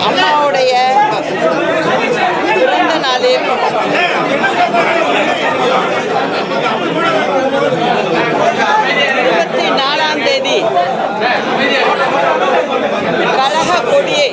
அம்மாவுடைய பிறந்த நாளில் 24ஆம் தேதி கழக கொடியை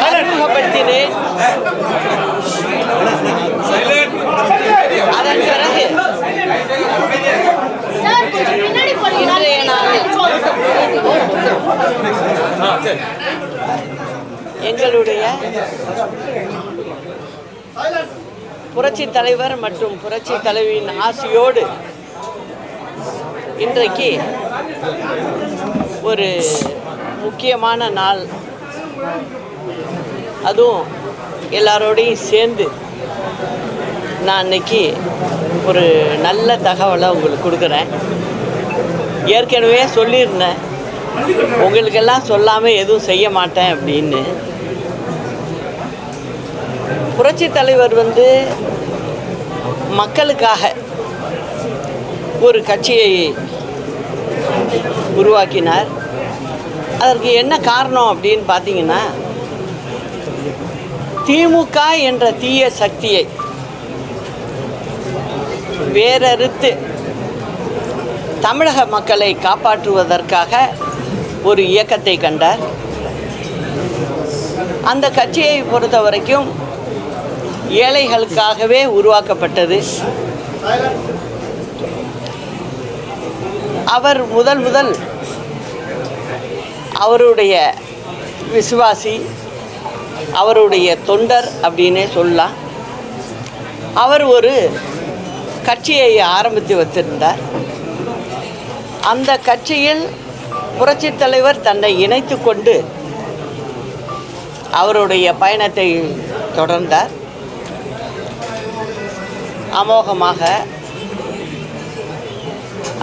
அறிமுகப்படுத்தினேன். அதன் பிறகு இன்றைய நாளில் எங்களுடைய புரட்சி தலைவர் மற்றும் புரட்சி தலைவியின் ஆசையோடு இன்றைக்கு ஒரு முக்கியமான நாள், அதுவும் எல்லாரோடையும் சேர்ந்து நான் இன்னைக்கு ஒரு நல்ல தகவலை உங்களுக்கு கொடுக்குறேன். ஏற்கனவே சொல்லியிருந்தேன், உங்களுக்கெல்லாம் சொல்லாமல் எதுவும் செய்ய மாட்டேன் அப்படின்னு. புரட்சி தலைவர் மக்களுக்காக ஒரு கட்சியை உருவாக்கினார். அதற்கு என்ன காரணம் அப்படின்னு பார்த்தீங்கன்னா, திமுக என்ற தீய சக்தியை வேறறுத்து தமிழக மக்களை காப்பாற்றுவதற்காக ஒரு இயக்கத்தை கண்டார். அந்த கட்சியை பொறுத்த வரைக்கும் ஏழைகளுக்காகவே உருவாக்கப்பட்டது. அவர் முதல் அவருடைய விசுவாசி, அவருடைய தொண்டர் அப்படின்னே சொல்லலாம். அவர் ஒரு கட்சியை ஆரம்பித்து வைத்திருந்தார். அந்த கட்சியில் புரட்சித் தலைவர் தன்னை இணைத்து கொண்டு அவருடைய பயணத்தை தொடர்ந்தார். அமோகமாக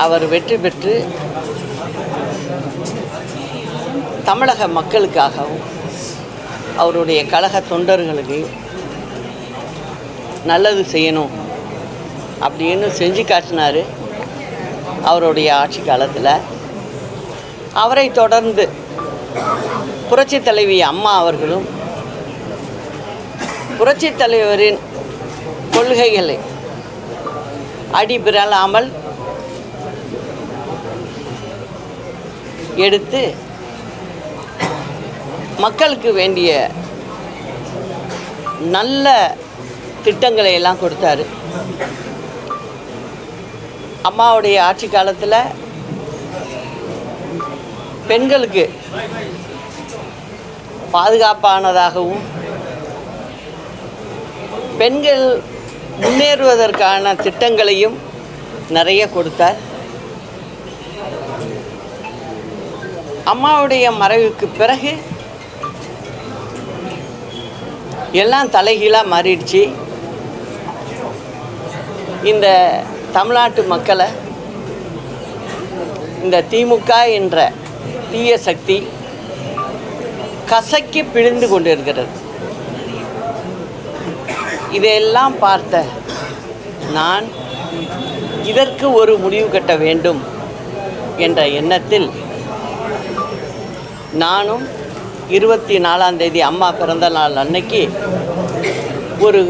அவர் வெற்றி பெற்று தமிழக மக்களுக்காகவும் அவருடைய கழக தொண்டர்களுக்கு நல்லது செய்யணும் அப்படின்னு செஞ்சு காட்டினார். அவருடைய ஆட்சி காலத்தில் அவரை தொடர்ந்து புரட்சி தலைவி அம்மா அவர்களும் புரட்சி தலைவரின் கொள்கைகளை அடிபிறலாமல் எடுத்து மக்களுக்கு வேண்டிய நல்ல திட்டங்களை எல்லாம் கொடுத்தாரு. அம்மாவுடைய ஆட்சி காலத்தில் பெண்களுக்கு பாதுகாப்பானதாகவும் பெண்கள் முன்னேறுவதற்கான திட்டங்களையும் நிறைய கொடுத்தார். அம்மாவுடைய மறைவுக்கு பிறகு எல்லாம் தலைகீழாக மாறிடுச்சு. இந்த தமிழ்நாட்டு மக்களை இந்த திமுக என்ற தீய சக்தி கசக்கி பிழிந்து கொண்டிருக்கிறது. இதையெல்லாம் பார்த்த நான் இதற்கு ஒரு முடிவு கட்ட வேண்டும் என்ற எண்ணத்தில் நானும் 24ஆம் தேதி அம்மா பிறந்த நாள் அன்னைக்கு ஒரு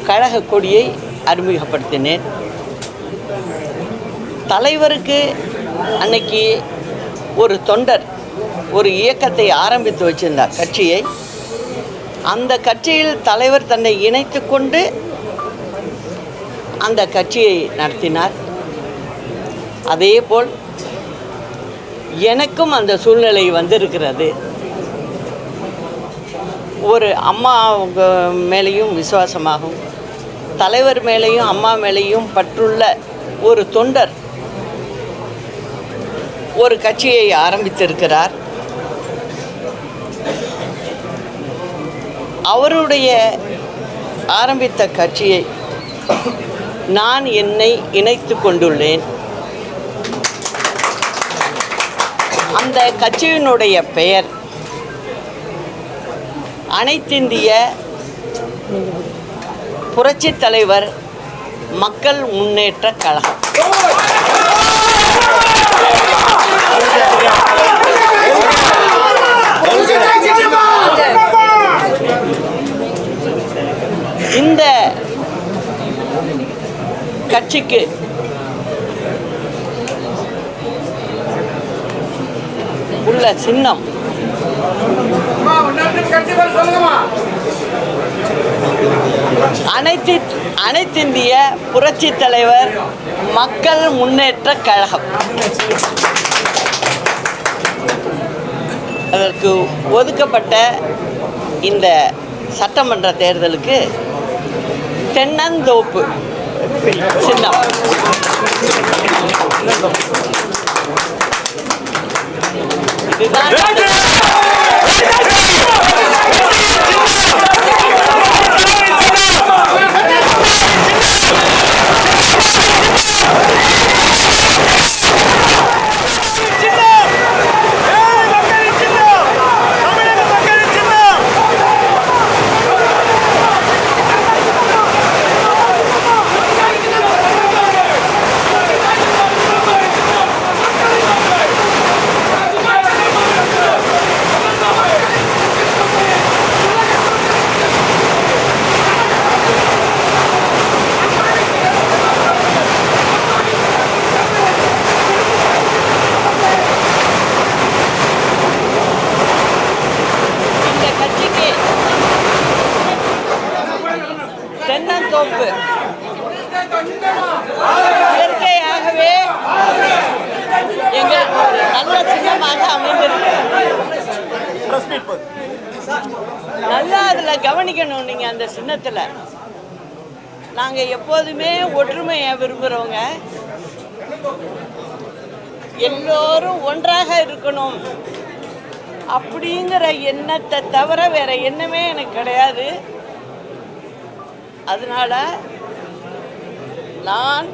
கழக கொடியை அறிமுகப்படுத்தினேன். தலைவருக்கு அன்னைக்கு ஒரு தொண்டர் ஒரு இயக்கத்தை ஆரம்பித்து வச்சிருந்தார், கட்சியை. அந்த கட்சியில் தலைவர் தன்னை இணைத்து கொண்டு அந்த கட்சியை நடத்தினார். அதேபோல் எனக்கும் அந்த சூழ்நிலை வந்திருக்கிறது. ஒரு அம்மா மேலேயும் விசுவாசமாகும், தலைவர் மேலேயும் அம்மா மேலேயும் பற்றுள்ள ஒரு தொண்டர் ஒரு கட்சியை ஆரம்பித்திருக்கிறார். அவருடைய ஆரம்பித்த கட்சியை நான் என்னை இணைத்து கொண்டுள்ளேன். அந்த கட்சியினுடைய பெயர் அனைத்திந்திய புரட்சி தலைவர் மக்கள் முன்னேற்ற கழகம். கட்சிக்கு உள்ள சின்னம் அனைத்திந்திய புரட்சி தலைவர் மக்கள் முன்னேற்ற கழகம். அதற்கு ஒதுக்கப்பட்ட இந்த சட்டமன்ற தேர்தலுக்கு தென்னந்தோப்பு சின்னம். இதுதான் தென்னந்தோப்பு இயற்கையாகவே எங்கள் நல்ல சின்னமாக அமைந்திருக்கு. நல்லா அதில் கவனிக்கணும். நீங்கள் அந்த சின்னத்தில் நாங்கள் எப்போதுமே ஒற்றுமையை விரும்புகிறவங்க, எல்லோரும் ஒன்றாக இருக்கணும் அப்படிங்கிற எண்ணத்தை தவிர வேற எண்ணமே எனக்கு கிடையாது. அதனால நான்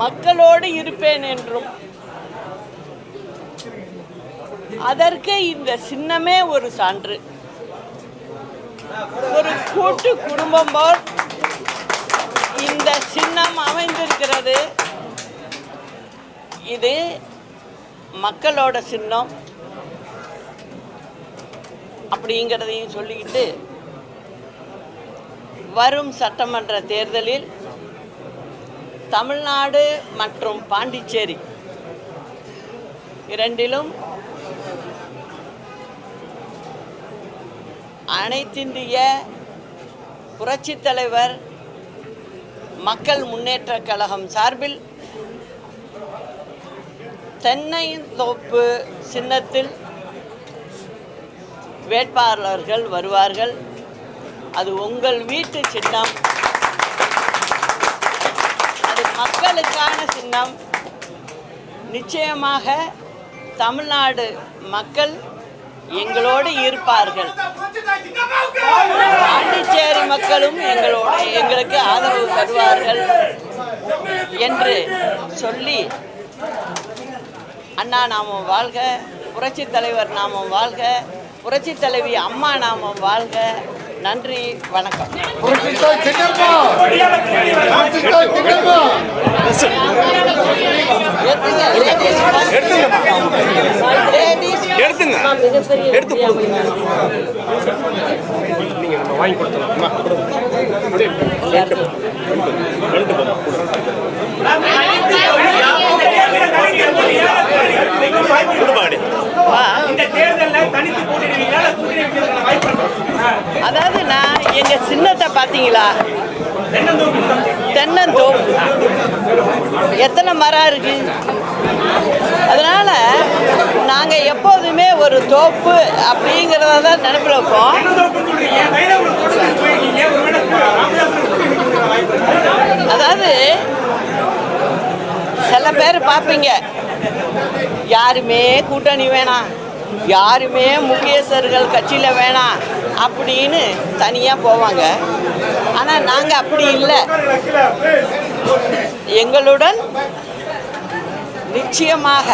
மக்களோடு இருப்பேன் என்றும், அதற்கு இந்த சின்னமே ஒரு சான்று. ஒரு கூட்டு குடும்பம் போல் இந்த சின்னம் அமைந்திருக்கிறது. இது மக்களோட சின்னம் அப்படிங்கிறதையும் சொல்லிக்கிட்டு, வரும் சட்டமன்ற தேர்தலில் தமிழ்நாடு மற்றும் பாண்டிச்சேரி இரண்டிலும் அனைத்திந்திய புரட்சி தலைவர் மக்கள் முன்னேற்ற கழகம் சார்பில் தென்னந்தோப்பு சின்னத்தில் வேட்பாளர்கள் வருவார்கள். அது உங்கள் வீட்டு சின்னம், அது மக்களுக்கான சின்னம். நிச்சயமாக தமிழ்நாடு மக்கள் எங்களோடு இருப்பார்கள். பாண்டிச்சேரி மக்களும் எங்களுக்கு ஆதரவு தருவார்கள் என்று சொல்லி, அண்ணா நாமம் வாழ்க, புரட்சி தலைவர் நாமம் வாழ்க, புரட்சி தலைவி அம்மா நாமம் வாழ்க. நன்றி, வணக்கம். அதாவது நான் எங்க சின்னத்தை பார்த்தீங்களா? தென்னந்தோப்பு எத்தனை மரம் இருக்கு. அதனால நாங்கள் எப்போதுமே ஒரு தோப்பு அப்படிங்கிறத தான் நினைப்பில் வைப்போம். அதாவது சில பேர் பார்ப்பீங்க, யாருமே கூட்டணி வேணாம், யாருமே முக்கியஸ்தர்கள் கட்சியில் வேணாம் அப்படின்னு தனியாக போவாங்க. ஆனால் நாங்கள் அப்படி இல்லை. எங்களுடன் நிச்சயமாக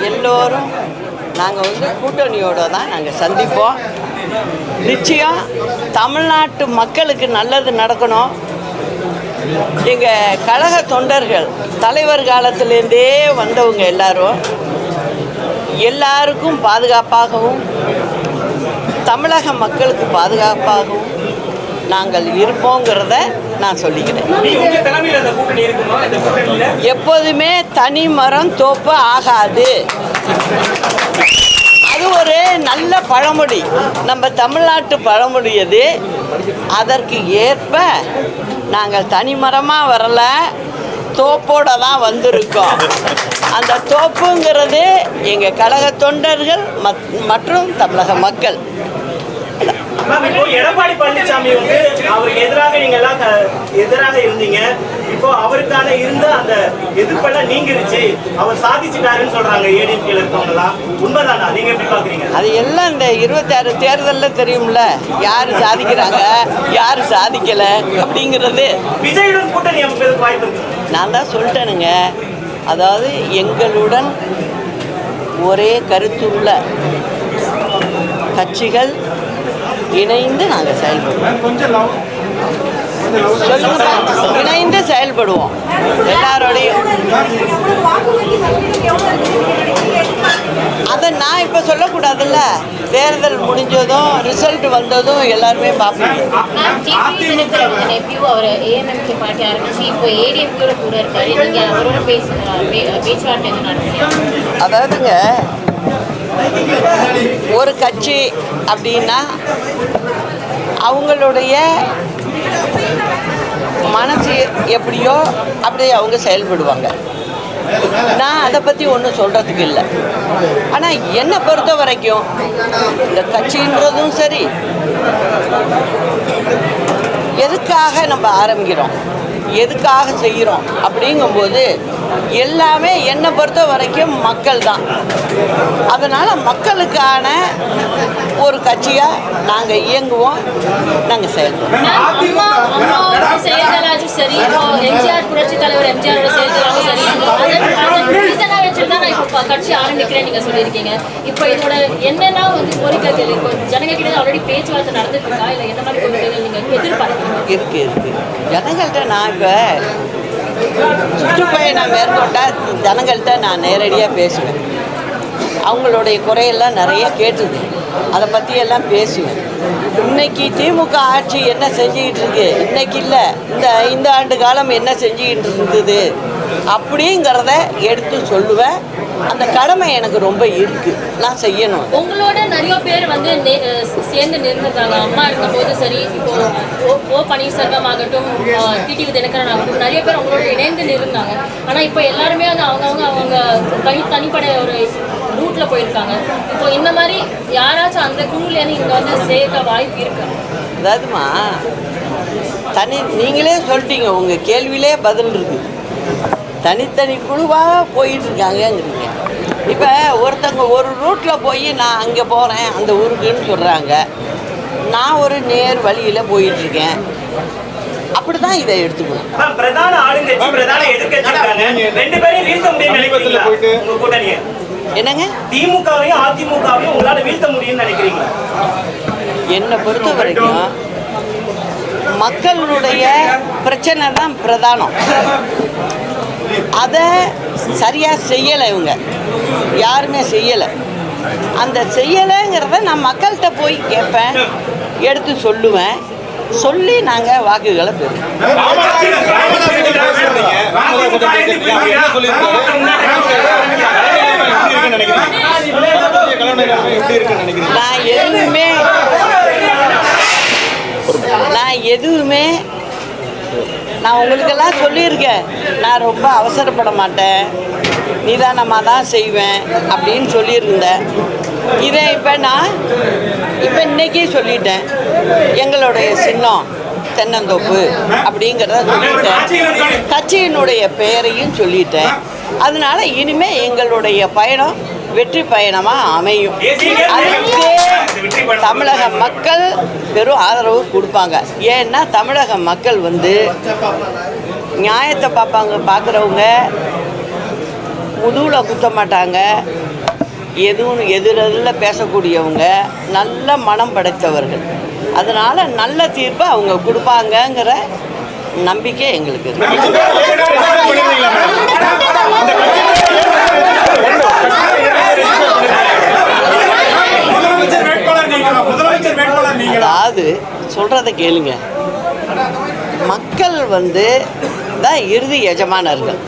எல்லோரும் நாங்கள் கூட்டணியோடு தான் நாங்கள் சந்திப்போம். நிச்சயம் தமிழ்நாட்டு மக்களுக்கு நல்லது நடக்கணும். எங்கள் கழக தொண்டர்கள் தலைவர் காலத்திலேருந்தே வந்தவங்க எல்லாருக்கும் பாதுகாப்பாகவும், தமிழக மக்களுக்கு பாதுகாப்பாகவும் நாங்கள் இருப்போங்கிறத நான் சொல்லிக்கிறேன். எப்போதுமே தனி மரம் தோப்பு ஆகாது. அது ஒரு நல்ல பழமொழி, நம்ம தமிழ்நாட்டு பழமொழி அது. அதற்கு ஏற்ப நாங்கள் தனிமரமாக வரல, தோப்போடு தான் வந்திருக்கோம். அந்த தோப்புங்கிறது எங்கள் கழக தொண்டர்கள் மற்றும் தமிழக மக்கள். இப்போ எடப்பாடி பழனிசாமி வந்து அவருக்கு எதிராக நீங்க எல்லாம் எதிராக இருந்தீங்க. இப்போ அவருக்கான இருந்த அந்த எதிர்ப்பெல்லாம் நீங்கிருச்சு, அவர் சாதிச்சுட்டாருன்னு சொல்றாங்க ஏடிஎம்கேல இருக்கவங்கலாம். உண்மைதானா? நீங்க எப்படி பாக்குறீங்க? அது எல்லாம் இந்த 26 தேர்தலில் தெரியும்ல, யார் சாதிக்கிறாங்க யார் சாதிக்கல அப்படிங்கிறது. விஜயுடன் கூட்டணி அமைப்பதற்கு வாய்ப்பு இருக்கு. நான் தான் சொல்லிட்டேனுங்க, அதாவது எங்களுடன் ஒரே கருத்துள்ள கட்சிகள் இணைந்து நாங்கள் செயல்படுவோம். சொல்லுங்க, இணைந்து செயல்படுவோம் எல்லாரோடையும். அதை நான் இப்போ சொல்லக்கூடாதுல்ல, தேர்தல் முடிஞ்சதும் ரிசல்ட் வந்ததும் எல்லாருமே பார்ப்போம். அதாவதுங்க, ஒரு கட்சி அப்படின்னா அவங்களுடைய மனசு எப்படியோ அப்படியே அவங்க செயல்படுவாங்க. நான் அதை பற்றி ஒன்றும் சொல்கிறதுக்கு இல்லை. ஆனால் என்னை பொறுத்த வரைக்கும் இந்த கட்சின்றதும் சரி, எதுக்காக நம்ம ஆரம்பிக்கிறோம், எதுக்காக செய்கிறோம் அப்படிங்கும்போது எல்லாமே என்னை பொறுத்த வரைக்கும் மக்கள் தான். அதனால் மக்களுக்கான ஒரு கட்சியாக நாங்கள் இயங்குவோம், நாங்கள் செயல்படுவோம். செயல்களாச்சும் சரி, எம்ஜிஆர் புரட்சி தலைவர் எம்ஜிஆரோட செயல்களாகவும் சரி, ரீசனாக வச்சுட்டு தான் நான் இப்போ கட்சி ஆரம்பிக்கிறேன் நீங்கள் சொல்லியிருக்கீங்க. இப்போ இதோட என்னென்னா வந்து கோரிக்கைகள் இப்போ ஜனங்கள்கிட்ட ஆல்ரெடி பேச்சுவார்த்தை நடந்துட்டு இருக்கா, இல்லை என்ன மாதிரி கோரிக்கைகள் நீங்கள் எதிர்பார்க்குறீங்க? இருக்குது ஜனங்கள்கிட்ட. நான் இப்போ சுற்றுப்பயணம் மேற்கொண்டால் ஜனங்கள்கிட்ட நான் நேரடியாக பேசுவேன். அவங்களுடைய குறையெல்லாம் நிறைய கேட்டுது, அதை பற்றியெல்லாம் பேசுவேன். இன்னைக்கு திமுக ஆட்சி என்ன செஞ்சுக்கிட்டு இருக்கு, இன்னைக்கு இல்லை இந்த ஆண்டு காலம் என்ன செஞ்சுக்கிட்டு இருந்தது அப்படிங்கிறத எடுத்து சொல்லுவேன். அந்த கடமை எனக்கு ரொம்ப இருக்கு, நான் செய்யணும். உங்களோட நிறைய பேர் வந்து சேர்ந்து நின்றுருக்காங்க. அம்மா இருக்கும்போது சரி, இப்போ ஓ பன்னீர்செல்வம் ஆகட்டும், டிடிவி தினகரன் ஆகட்டும், நிறைய பேர் உங்களோட இணைந்து நின்றுருந்தாங்க. ஆனால் இப்போ எல்லாருமே வந்து அவங்க தனிப்பட ஒரு ரூட்ல போயிருக்காங்க. இப்போ இந்த மாதிரி யாராச்சும் அந்த குழுலேருந்து இங்கே வந்து சேர்க்க வாய்ப்பு இருக்கு? அதாவதுமா, நீங்களே சொல்லிட்டீங்க, உங்கள் கேள்வியிலே பதில் இருக்குது. தனித்தனி குழுவாக போயிட்டுருக்காங்கங்கிறீங்க. இப்போ ஒருத்தங்க ஒரு ரூட்டில் போய் நான் அங்கே போகிறேன் அந்த ஊருக்குன்னு சொல்கிறாங்க, நான் ஒரு நேர் வழியில் போயிட்டுருக்கேன். அப்படி தான் இதை எடுத்துக்கணும். பிரதான ஆளுங்கட்சி பிரதான எதிர்க்கட்சி ரெண்டு பேரையும் வீழ்த்த முடியும். என்னங்க, திமுகவையும் அதிமுகவையும் உங்களால் வீழ்த்த முடியும்னு நினைக்கிறீங்களா? என்னை பொறுத்த வரைக்கும் மக்களுடைய பிரச்சனை தான் பிரதானம். அதை சரியாக செய்யலை, இவங்க யாருமே செய்யலை. அந்த செய்யலைங்கிறத நான் மக்கள்கிட்ட போய் கேட்பேன், எடுத்து சொல்லுவேன். சொல்லி நாங்கள் வாக்குகளை பெறுவோம். நான் உங்களுக்கெல்லாம் சொல்லியிருக்கேன், நான் ரொம்ப அவசரப்பட மாட்டேன், நிதானமாக தான் செய்வேன் அப்படின்னு சொல்லியிருந்தேன். இதை இப்போ இன்னைக்கே சொல்லிட்டேன். எங்களுடைய சின்னம் தென்னந்தோப்பு அப்படிங்கிறத சொல்லிட்டேன், கட்சியினுடைய பெயரையும் சொல்லிட்டேன். அதனால இனிமேல் எங்களுடைய பயணம் வெற்றி பயணமாக அமையும். அதுக்கு தமிழக மக்கள் பெரும் ஆதரவு கொடுப்பாங்க. ஏன்னா தமிழக மக்கள் நியாயத்தை பார்க்குறவங்க முதுகில் குத்த மாட்டாங்க. எதுவும் எதிரில் பேசக்கூடியவங்க நல்ல மனம் படைத்தவர்கள். அதனால் நல்ல தீர்ப்பை அவங்க கொடுப்பாங்கங்கிற நம்பிக்கை எங்களுக்கு இருக்கு. அதாவது சொல்கிறத சொல்கிறத கேளுங்க. மக்கள் தான் இறுதி எஜமானர்கள்.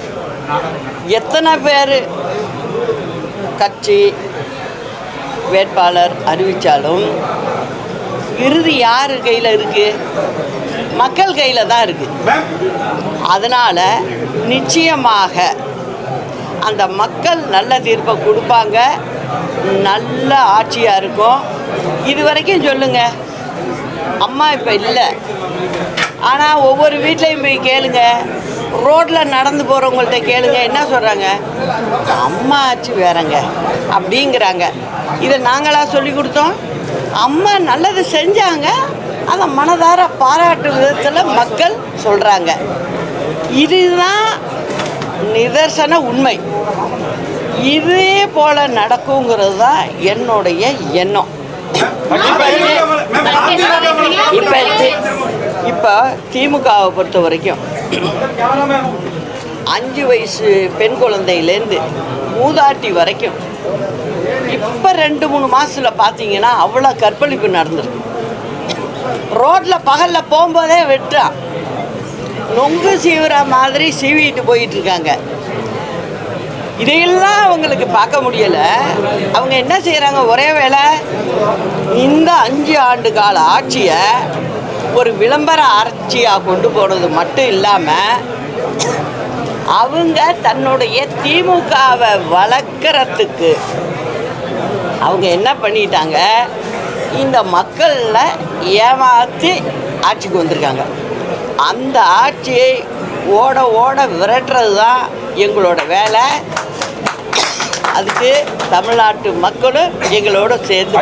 எத்தனை பேர் கட்சி வேட்பாளர் அறிவித்தாலும் இறுதி யார் கையில் இருக்குது? மக்கள் கையில் தான் இருக்குது. அதனால் நிச்சயமாக அந்த மக்கள் நல்ல தீர்ப்பை கொடுப்பாங்க, நல்ல ஆட்சியாக இருக்கும். இது வரைக்கும் சொல்லுங்கள், அம்மா இப்போ இல்லை, ஆனால் ஒவ்வொரு வீட்லேயும் போய் கேளுங்க, ரோட்டில் நடந்து போகிறவங்கள்ட்ட கேளுங்க, என்ன சொல்கிறாங்க? அம்மா ஆச்சு வேறங்க அப்படிங்கிறாங்க. இதை நாங்களாக சொல்லி கொடுத்தோம்? அம்மா நல்லது செஞ்சாங்க, அதை மனதார பாராட்டு விதத்தில் மக்கள் சொல்கிறாங்க. இதுதான் நிதர்சன உண்மை. இதே போல் நடக்குங்கிறது தான் என்னுடைய எண்ணம். இப்போ திமுகவை பொறுத்த வரைக்கும் 5 வயசு பெண் குழந்தையிலேருந்து மூதாட்டி வரைக்கும் இப்போ 2-3 மாதத்தில் பார்த்தீங்கன்னா அவ்வளோ கற்பழிப்பு நடந்திருக்கு. ரோட்டில் பகலில் போகும்போதே வெட்டுறான், நொங்கு சீவுற மாதிரி சீவிட்டு போயிட்டுருக்காங்க. இதையெல்லாம் அவங்களுக்கு பார்க்க முடியலை. அவங்க என்ன செய்கிறாங்க? ஒரே வேளை இந்த 5 ஆண்டு கால ஆட்சியை ஒரு விளம்பர ஆட்சியாக கொண்டு போனது மட்டும் இல்லாமல் அவங்க தன்னுடைய திமுகவை வளர்க்குறதுக்கு அவங்க என்ன பண்ணிட்டாங்க? இந்த மக்களில் ஏமாற்றி ஆட்சிக்கு வந்திருக்காங்க. அந்த ஆட்சியை ஓட ஓட விரட்டுறது தான் எங்களோட வேலை. அதுக்கு தமிழ்நாட்டு மக்களும் எங்களோட சேர்ந்து